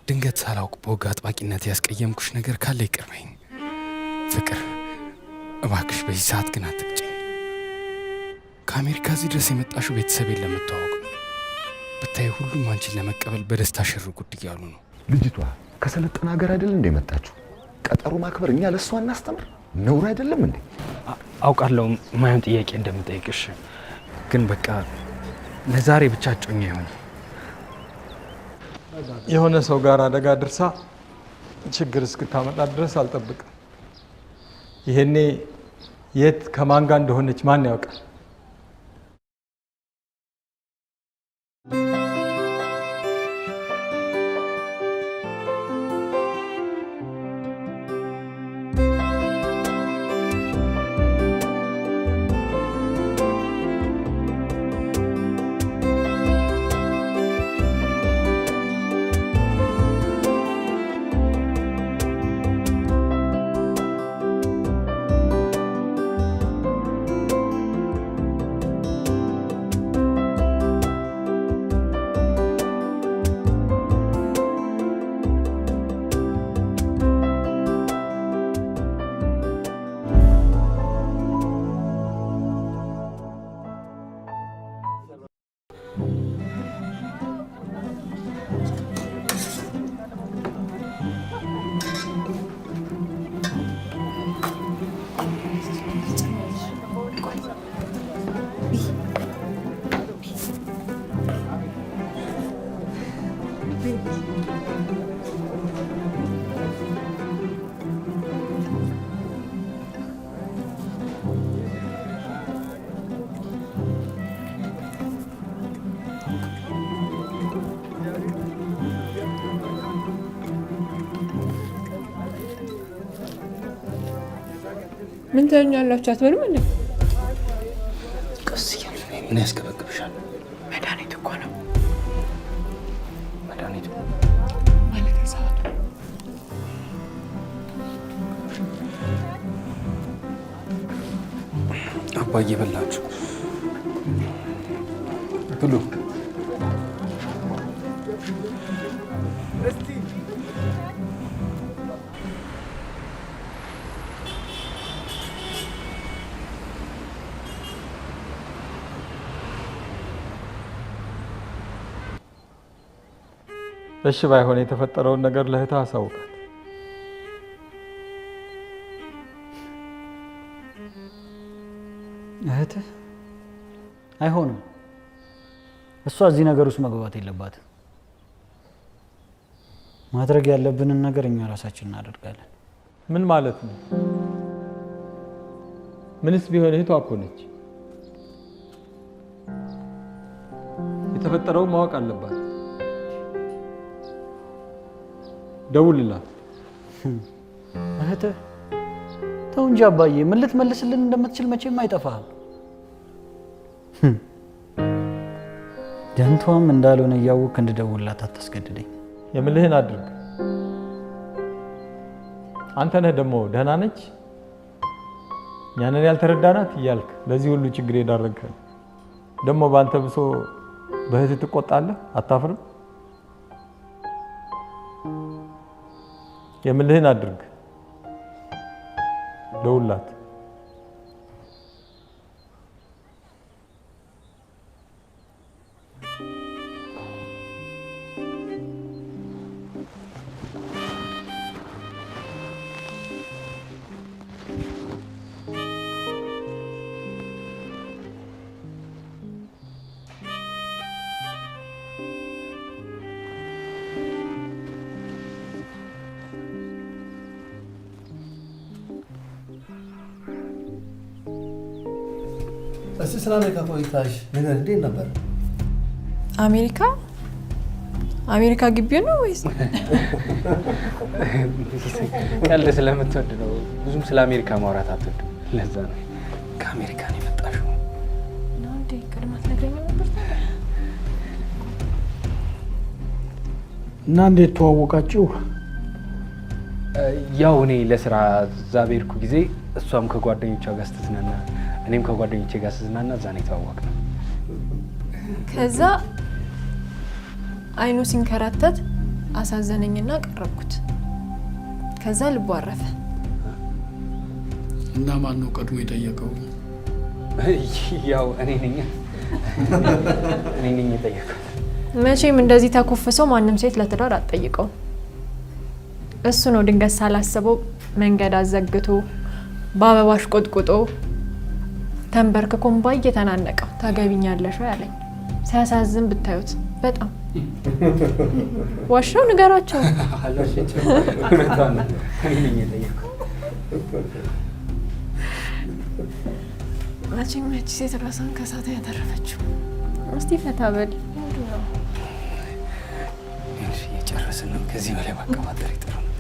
ድንገት ሳላውቅ በወግ አጥባቂነት ያስቀየምኩሽ ነገር ካለ ይቅርበኝ። ፍቅር እባክሽ በዚህ ሰዓት ግን አትቅጭኝ። ከአሜሪካ እዚህ ድረስ የመጣሽው ቤተሰቤን ለመተዋወቅ ነው። ብታይ ሁሉም አንቺን ለመቀበል በደስታ ሽር ጉድ እያሉ ነው። ልጅቷ ከሰለጠነ ሀገር አይደል እንደ መጣችሁ? ቀጠሮ ማክበር እኛ ለሷ እናስተምር ነውር አይደለም እንዴ? አውቃለሁ ማየን ጥያቄ እንደምጠይቅሽ፣ ግን በቃ ለዛሬ ብቻ ጮኛ ይሆን። የሆነ ሰው ጋር አደጋ ድርሳ ችግር እስክታመጣ ድረስ አልጠብቅም። ይሄኔ የት ከማን ጋር እንደሆነች ማን ያውቃል? ምን ተኛላችሁ? አትበሉም እንዴ? ቀስ እያልሽ ነው። ምን ያስገበግብሻል? መድኃኒት እኮ ነው። መድኃኒቱ ማለት ሰዓቱ አባዬ በላችሁ ብሉ። እሺ ባይሆን የተፈጠረውን ነገር ለእህትህ አሳውቃት። እህትህ አይሆንም። እሷ እዚህ ነገር ውስጥ መግባት የለባትም። ማድረግ ያለብንን ነገር እኛ ራሳችን እናደርጋለን። ምን ማለት ነው? ምንስ ቢሆን እህቷ እኮ ነች። የተፈጠረውን ማወቅ አለባት። ደውልላት። እህትህ ተው እንጂ አባዬ፣ ምን ልትመልስልን እንደምትችል መቼም አይጠፋህም። ደንቷም እንዳልሆነ እያወቅህ እንድደውልላት አታስገድደኝ። የምልህን አድርግ። አንተ ነህ ደግሞ ደህና ነች ያንን ያልተረዳናት እያልክ ለዚህ ሁሉ ችግር የዳረግከን። ደግሞ በአንተ ብሶ በእህትህ ትቆጣለህ? አታፍርም? የምልህን አድርግ። ደውልላት። እስቲ ስለ አሜሪካ ቆይታሽ ምን እንዴት ነበር? አሜሪካ ግቢ ነው ወይስ? ቀልድ ስለምትወድ ነው። ብዙም ስለ አሜሪካ ማውራት አትወድም። ለዛ ነው ከአሜሪካ ነው የመጣሽው። ነው እንዴ? ቀድማት ነገኝ ነበር። እና እንዴት ተዋወቃችሁ? ያው እኔ ለስራ እዛ በሄድኩ ጊዜ እሷም ከጓደኞቿ ጋር ስትዝናና እኔም ከጓደኞቼ ጋር ስትዝናና እዛ ነው የተዋወቅነው። ከዛ አይኑ ሲንከራተት አሳዘነኝና ቀረብኩት። ከዛ ልቡ አረፈ። እና ማን ነው ቀድሞ የጠየቀው? ያው እኔ ነኝ የጠየቀው። መቼም እንደዚህ ተኮፍሰው ማንም ሴት ለትዳር አትጠይቀው። እሱ ነው ድንገት ሳላስበው መንገድ አዘግቶ በአበባሽ ቆጥቁጦ ተንበርክኮም እየተናነቀው ታገቢኛለሽ ያለኝ። ሲያሳዝን ብታዩት በጣም ዋሻው ንገራቸው። መቼም ያቺ ሴት ራሷን ከሳት ያተረፈችው። እስቲ ፈታ በል። እየጨረስን ነው። ከዚህ በላይ ማቀማጠር ይጥሩ ነው።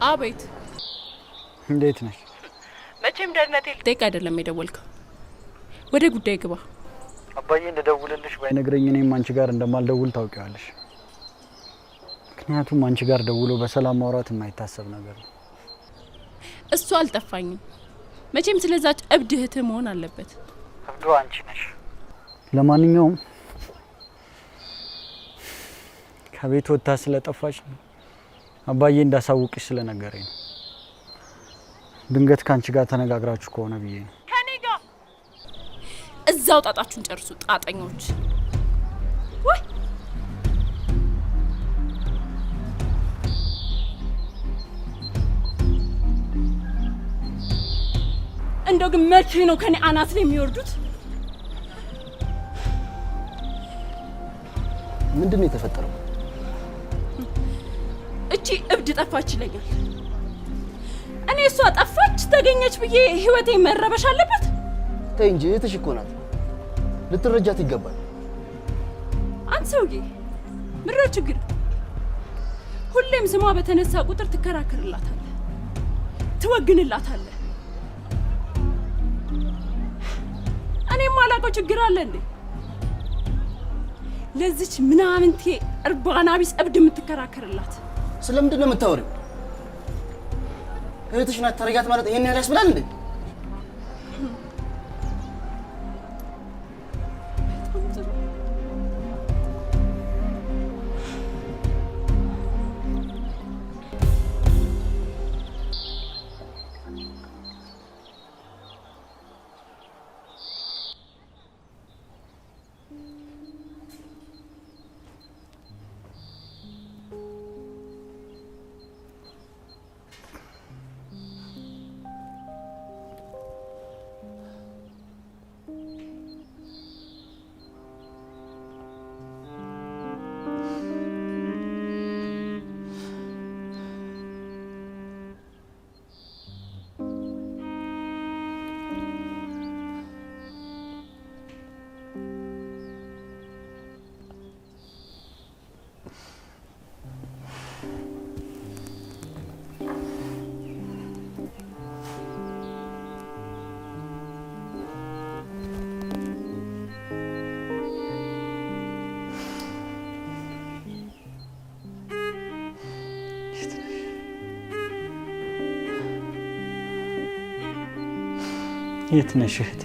አቤት። እንዴት ነሽ? መቼም ደህንነቴ ልጠይቅ አይደለም የደወልከው። ወደ ጉዳይ ግባ። አባዬ እንደደውልልሽ ባይነግረኝ እኔም አንቺ ጋር እንደማልደውል ታውቂዋለሽ። ምክንያቱም አንቺ ጋር ደውሎ በሰላም ማውራት የማይታሰብ ነገር ነው። እሱ አልጠፋኝም። መቼም ስለዛች እብድ እህትህ መሆን አለበት። እብዱ አንቺ ነሽ። ለማንኛውም ከቤት ወጥታ ስለጠፋች አባዬ እንዳሳውቅሽ ስለነገረኝ ነው። ድንገት ካንቺ ጋር ተነጋግራችሁ ከሆነ ብዬ ነው። ከኔ ጋር እዛው ጣጣችሁን ጨርሱ ጣጣኞች። ወይ እንደው ግን መቼ ነው ከኔ አናት ላይ የሚወርዱት? ምንድን ነው የተፈጠረው? እቺ እብድ ጠፋች ይለኛል። እኔ እሷ ጠፋች ተገኘች ብዬ ህይወቴ መረበሽ አለበት? ተይ እንጂ እህትሽ እኮ ናት፣ ልትረጃት ይገባል። አንተ ሰውዬ ምንድነው ችግር? ሁሌም ስሟ በተነሳ ቁጥር ትከራከርላታለህ፣ ትወግንላታለህ። እኔም አላውቀው ችግር አለ እንዴ? ለዚች ምናምንቴ እርባና ቢስ እብድ የምትከራከርላት ስለምንድን ነው የምታወሪው? እህትሽ ናት ተረጋት ማለት ይሄን ያህል ያስብላል እንዴ? የት ነሽ እህቴ?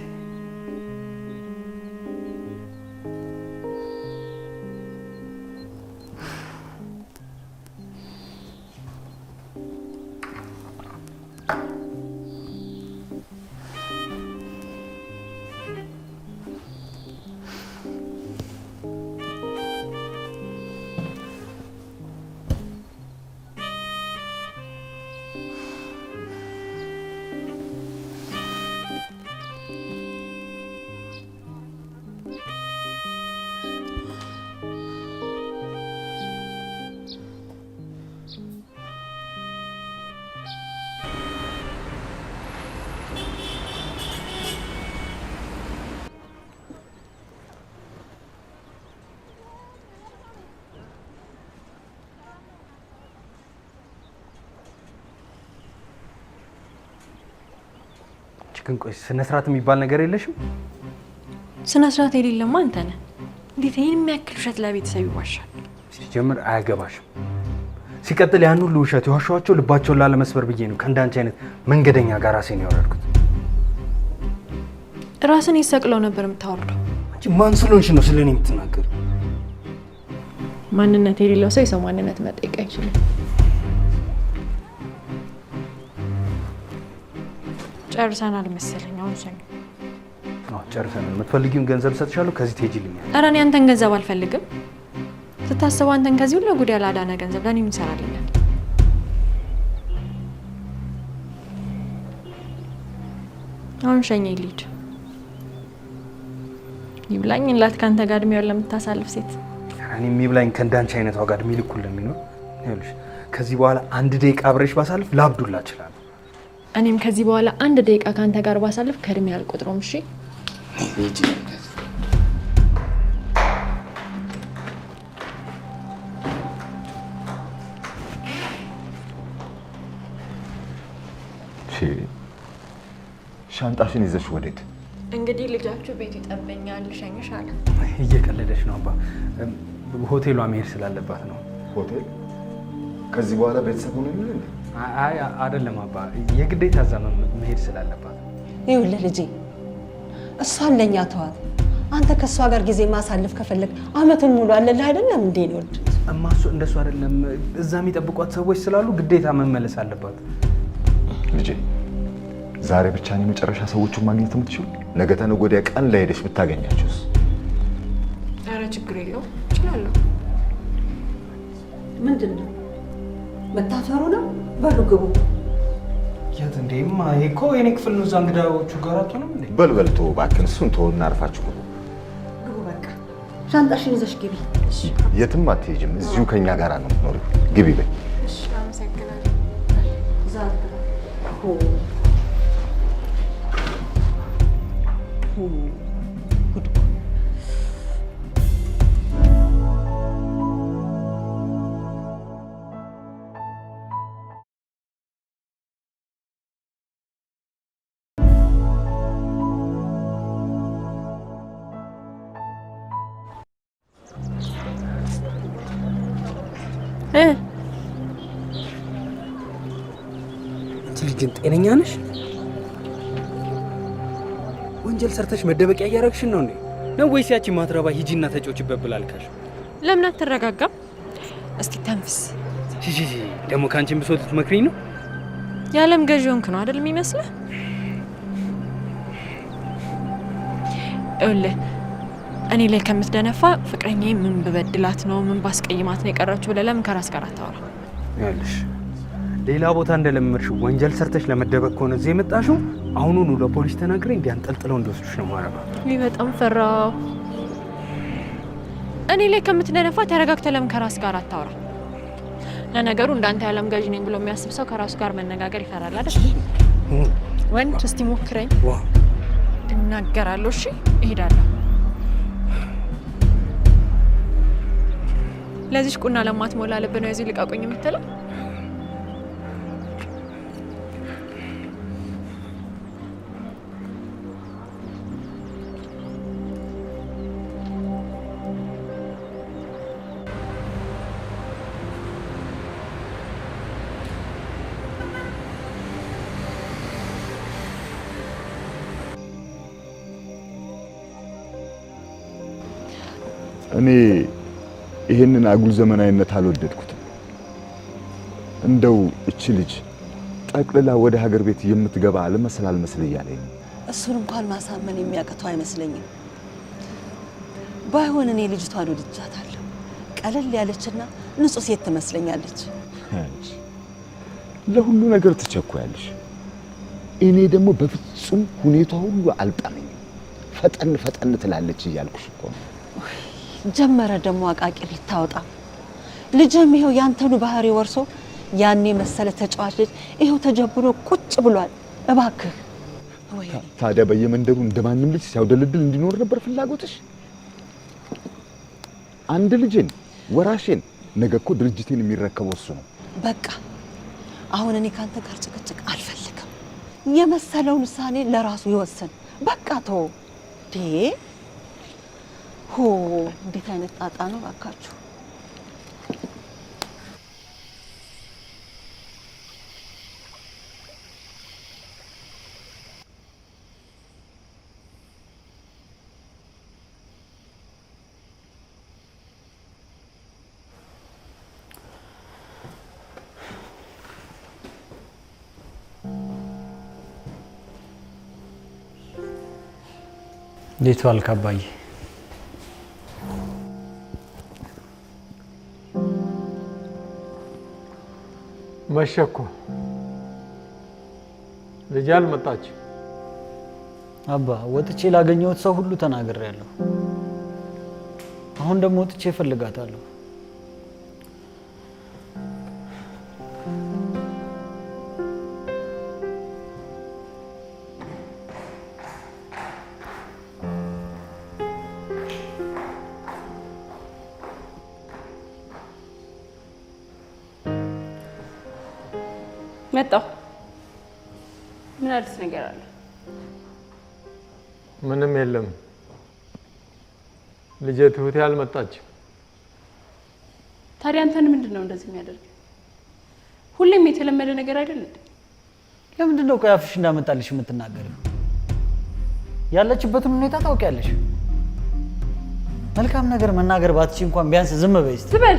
ግን ቆይ ስነ ስርዓት የሚባል ነገር የለሽም? ስነ ስርዓት የሌለማ አንተ ነህ። እንዴት ይሄን የሚያክል ውሸት ለቤተሰብ ይዋሻል? ሲጀምር አያገባሽም። ሲቀጥል ያን ሁሉ ውሸት የዋሻቸው ልባቸውን ላለመስበር ብዬ ነው ከእንዳንቺ አይነት መንገደኛ ጋር ራሴን ያወረድኩት። ራስን ይሰቅለው ነበር የምታወርደው። አንቺ ማን ስለሆንሽ ነው ስለኔ የምትናገር? ማንነት የሌለው ሰው የሰው ማንነት መጠየቅ አይችልም። ጨርሰናል መሰለኝ። አሁን ሰኞ ጨርሰናል። የምትፈልጊውን ገንዘብ ሰጥሻለሁ። ከዚህ ትሄጂልኛል። ኧረ እኔ አንተን ገንዘብ አልፈልግም። ስታስበው አንተን ከዚህ ሁሉ ጉድ ያላዳነ ገንዘብ ለኔ ምን ይሰራልኛል? አሁን ሸኘኝ ልሂድ። ይብላኝ እንላት ካንተ ጋር እድሜዋን ለምታሳልፍ ሴት። እኔ የሚብላኝ ከእንዳንቺ አይነቷ ጋር እድሜ ልኩን ለሚኖር ይኸውልሽ፣ ከዚህ በኋላ 1 ደቂቃ አብሬሽ ባሳልፍ ላብዱላ እችላለሁ። እኔም ከዚህ በኋላ 1 ደቂቃ ካንተ ጋር ባሳልፍ ከእድሜ አልቆጥሮም። እሺ ሻንጣሽን ይዘሽ ወዴት? እንግዲህ ልጃችሁ ቤት ይጠበኛል፣ ልሸኝሽ አለ። እየቀለደሽ ነው አባ። ሆቴሏ መሄድ ስላለባት ነው። ሆቴል? ከዚህ በኋላ ቤተሰብ ሆነ ይል እንዴ? አይ አይደለም አባ፣ የግዴታ እዛ መሄድ ስላለባት። ይኸውልህ ልጄ፣ እሷን ለኛ ተዋት። አንተ ከእሷ ጋር ጊዜ ማሳለፍ ከፈለግ አመቱን ሙሉ አለልህ አይደለም እንዴ? ነው ልጅ እማሱ እንደሱ አይደለም። እዛ የሚጠብቋት ሰዎች ስላሉ ግዴታ መመለስ አለባት። ልጄ ዛሬ ብቻ ነው የመጨረሻ ሰዎቹን ማግኘት የምትችሉ? ነገ ተነገ ወዲያ ቀን ላይ ሄደሽ ብታገኛቸውስ? ኧረ ችግር የለውም እችላለሁ። ምንድን ነው መታፈሩ ነው? በሉ ግቡ። የት እንዴማ? ይሄ እኮ የኔ ክፍል ነው። እዛ እንግዳዎቹ ጋር አትሆንም እንዴ? በልበልቶ እባክህን፣ እሱን ተወውና አርፋችሁ ግቡ። ግቡ በቃ። ሻንጣሽን ይዘሽ ግቢ። የትም አትሄጂም፣ እዚሁ ከኛ ጋር ነው የምትኖሪው። ግቢ በይ። እሺ አመሰግናለሁ። ግን ጤነኛ ነሽ? ወንጀል ሰርተሽ መደበቂያ እያደረግሽን ነው እንዴ? ነው ወይስ ያቺ ማትረባ ሂጂና ተጮችበት ብላልካሽ? ለምን አትረጋጋም? እስቲ ተንፍስ። ደግሞ ካንቺን ብሶት ትመክሪኝ ነው? የዓለም ገዢ ሆንክ ነው አይደል የሚመስልህ? እውልህ እኔ ላይ ከምትደነፋ ፍቅረኛዬ ምን ብበድላት ነው ምን ባስቀይማት ነው የቀረችው ብለህ ለምን ከራስ ጋር አታወራ? ያለሽ ሌላ ቦታ እንደለመድሽው ወንጀል ሰርተሽ ለመደበቅ ከሆነ እዚህ የመጣሽው አሁኑኑ ለፖሊስ ተናግሬ እንዲያንጠልጥለው እንደወስዱሽ ነው ማረባ። ይህ በጣም ፈራው። እኔ ላይ ከምትደነፋ ተረጋግተህ ለምን ከራስ ጋር አታወራ? ለነገሩ እንዳንተ የዓለም ገዢ ነኝ ብሎ የሚያስብ ሰው ከራሱ ጋር መነጋገር ይፈራል አይደል? ወንድ እስቲ ሞክረኝ። እናገራለሁ። እሺ እሄዳለሁ። ለዚህ ቁና ለማትሞላ ልብ ነው እዚህ ልቃቁኝ የምትለው? እኔ ይሄንን አጉል ዘመናዊነት አልወደድኩትም። እንደው እቺ ልጅ ጠቅልላ ወደ ሀገር ቤት የምትገባ አልመስል እያለኝ እሱን እንኳን ማሳመን የሚያቅተው አይመስለኝም። ባይሆን እኔ ልጅቷን ወድጃታለሁ። ቀለል ያለችና ንጹህ ሴት ትመስለኛለች። ለሁሉ ነገር ትቸኩያለሽ። እኔ ደግሞ በፍጹም ሁኔታ ሁሉ አልጣመኝም። ፈጠን ትላለች እያልኩሽ እኮ ነው። ጀመረ ደግሞ አቃቂር ልታወጣ። ልጅም ይሄው ያንተኑ ባህሪ ወርሶ ያኔ መሰለ ተጫዋች ልጅ ይሄው ተጀብሮ ቁጭ ብሏል። እባክህ ታዲያ በየመንደሩ እንደማንም ልጅ ሲያውደልድል እንዲኖር ነበር ፍላጎትሽ? አንድ ልጅን ወራሽን ነገ እኮ ድርጅቴን የሚረከበው እሱ ነው። በቃ አሁን እኔ ካንተ ጋር ጭቅጭቅ አልፈልግም። የመሰለውን ውሳኔ ለራሱ ይወስን። በቃ ተው ሆ እንዴት አይነት ጣጣ ነው ባካችሁ። እንዴት ዋልክ አባዬ? መሸ እኮ ልጅ አልመጣች። አባ ወጥቼ ላገኘሁት ሰው ሁሉ ተናግሬያለሁ። አሁን ደግሞ ወጥቼ እፈልጋታለሁ። መጣሁ። ምን አዲስ ነገር አለ? ምንም የለም። ልጄ ትሁቴ አልመጣች። ታዲያ አንተን ምንድን ነው እንደዚህ የሚያደርግ? ሁሌም የተለመደ ነገር አይደል እንዴ? ለምንድን ነው ቆይ አፍሽ እንዳመጣልሽ የምትናገሪው? ያለችበትን ሁኔታ ታውቂያለሽ። መልካም ነገር መናገር ባትቺ እንኳን ቢያንስ ዝም በይ እስቲ። ትበል።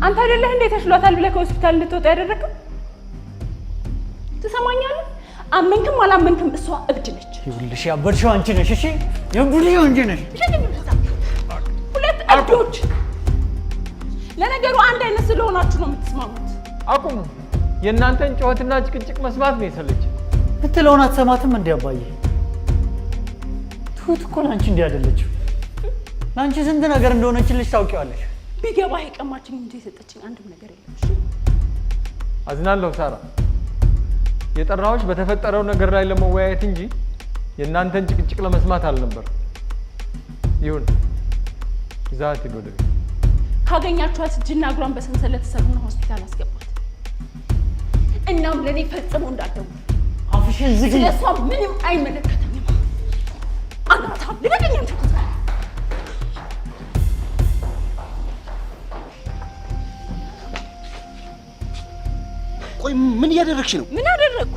አንተ አይደለህ እንዴ ተሽሏታል ብለህ ከሆስፒታል እንድትወጣ ያደረግከው? ትሰማኛለህ? አመንክም አላመንክም እሷ እብድ ነች። ይኸውልሽ ያበድሽው አንቺ ነሽ። እሺ የቡልሽው አንቺ ነሽ። ሁለት እብዶች። ለነገሩ አንድ አይነት ስለሆናችሁ ነው የምትስማሙት። አቁሙ። የእናንተን ጩኸትና ጭቅጭቅ መስማት ነው የሰለች። ብትለውን አትሰማትም እንዴ አባዬ? ትሁት እኮ ለአንቺ እንዲህ አይደለችም። ለአንቺ ስንት ነገር እንደሆነችልሽ ታውቂዋለሽ። ቢገባህ የቀማችኝ እንጂ የሰጠችኝ አንድም ነገር የለም። እሺ አዝናለሁ ሳራ። የጠራሁሽ በተፈጠረው ነገር ላይ ለመወያየት እንጂ የእናንተን ጭቅጭቅ ለመስማት አልነበር። ይሁን ይዛት ሂድ ወደ ቤት። ካገኛችኋት እጅና እግሯን በሰንሰለት ተሰሩና ሆስፒታል አስገባት። እናም ለኔ ፈጽሞ እንዳትደውል። አፍሽን ዝጊ። ስለሷ ምንም አይመለከተኝም። አናታ ልበደኛም ተቆጣ። ቆይ ምን እያደረግሽ ነው? ምን አደረግኩ?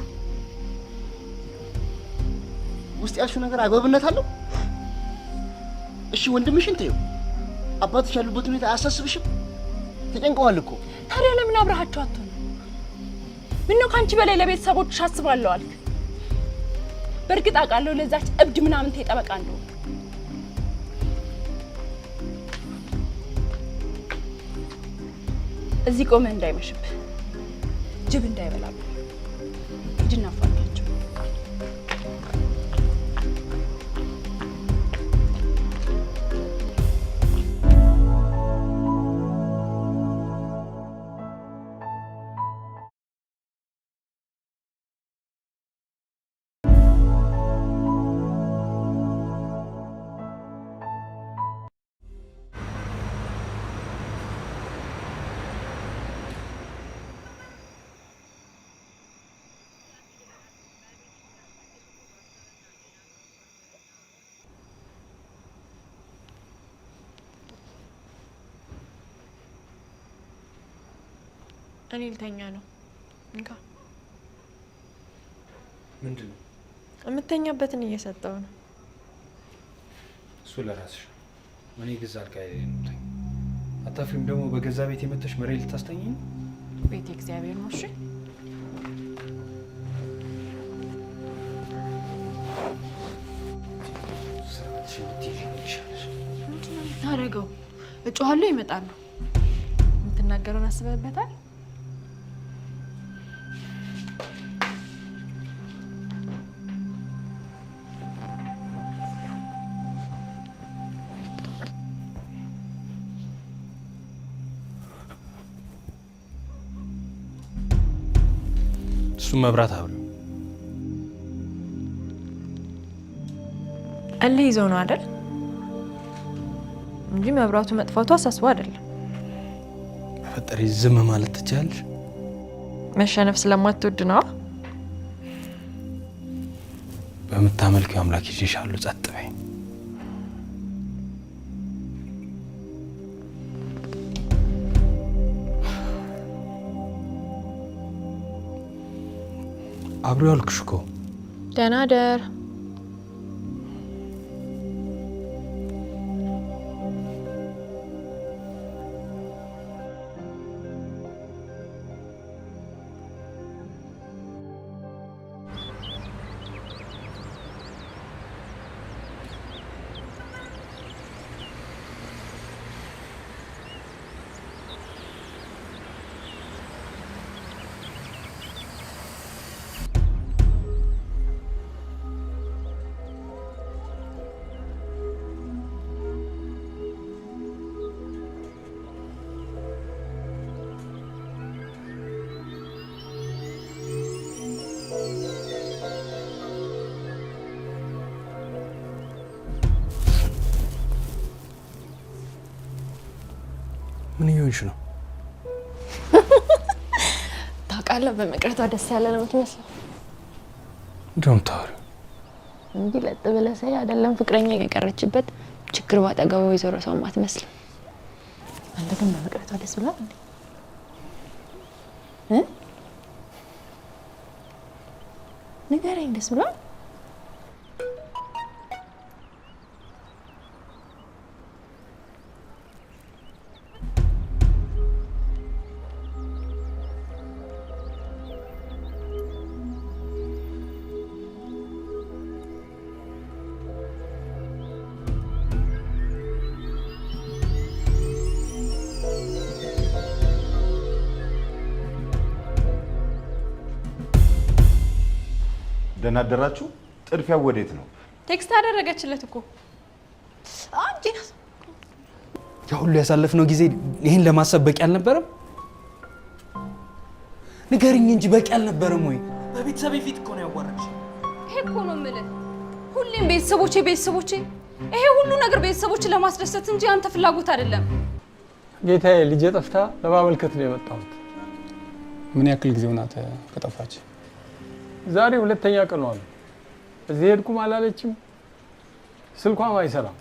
ውስጥ ያልሽው ነገር አግባብነት አለው? እሺ ወንድምሽን ተይው። አባትሽ ያሉበት ሁኔታ አያሳስብሽም? ተጨንቀዋል እኮ። ታዲያ ለምን አብረሃቸው አትሆንም? ምነው ከአንቺ በላይ ለቤተሰቦችሽ አስባለሁ አልክ? በእርግጥ አውቃለሁ ለዛች እብድ ምናምን ጠበቃ እንደሆነ። እዚህ ቆመህ እንዳይመሽብህ፣ ጅብ እንዳይበላብህ። ሂድና አፋታቸው። እኔ ልተኛ ነው። እንካ። ምንድን ነው? የምተኛበትን እየሰጠው ነው። እሱ ለራስሽ። እኔ ገዛ አልጋ ላይ ነው። አታፍሪም ደግሞ? በገዛ ቤት የመጣሽ መሬት ልታስተኛኝ ነው? ቤት እግዚአብሔር ነው። እሺ ታረገው። እጮሃለሁ፣ ይመጣሉ። የምትናገረውን አስበህበታል? እሱ መብራት አብሎ እልህ ይዘው ነው አይደል? እንጂ መብራቱ መጥፋቱ አሳስቦ አይደለም። ፈጠሪ ዝም ማለት ትችያለሽ? መሸነፍ ስለማትወድ ነው። በምታመልኪው አምላክ ይዤሻለሁ። ጸጥ በይ። አብሮ ያልኩሽ እኮ ደህና ደር። ምን እየሆንሽ ነው? ታውቃለህ፣ በመቅረቷ ደስ ያለ ነው የምትመስለው። እንደውም ታወሪ እንጂ ለጥ ብለህ ሳይ አይደለም ፍቅረኛ የቀረችበት ችግር ባጠገቡ የዞረ ሰው ማትመስል። አንተ ግን በመቅረቷ ደስ ብሏል እንዴ? ንገረኝ፣ ደስ ብሏል? ደህና አደራችሁ። ጥድፊያው ወዴት ነው? ቴክስት አደረገችለት እኮ አንቺ ናት። ያ ሁሉ ያሳለፍነው ጊዜ ይሄን ለማሰብ በቂ አልነበረም? ንገርኝ እንጂ በቂ አልነበረም ወይ? በቤተሰቤ ፊት እኮ ነው ያዋራሽ። ይሄ እኮ ነው የምልህ፣ ሁሌም ቤተሰቦቼ ይሄ ሁሉ ነገር ቤተሰቦችን ለማስደሰት እንጂ አንተ ፍላጎት አይደለም። ጌታዬ፣ ልጄ ጠፍታ ለማመልከት ነው የመጣሁት። ምን ያክል ጊዜ ሆናት ከጠፋች? ዛሬ ሁለተኛ ቀኗ ነው። እዚህ ሄድኩም አላለችም፣ ስልኳም አይሰራም።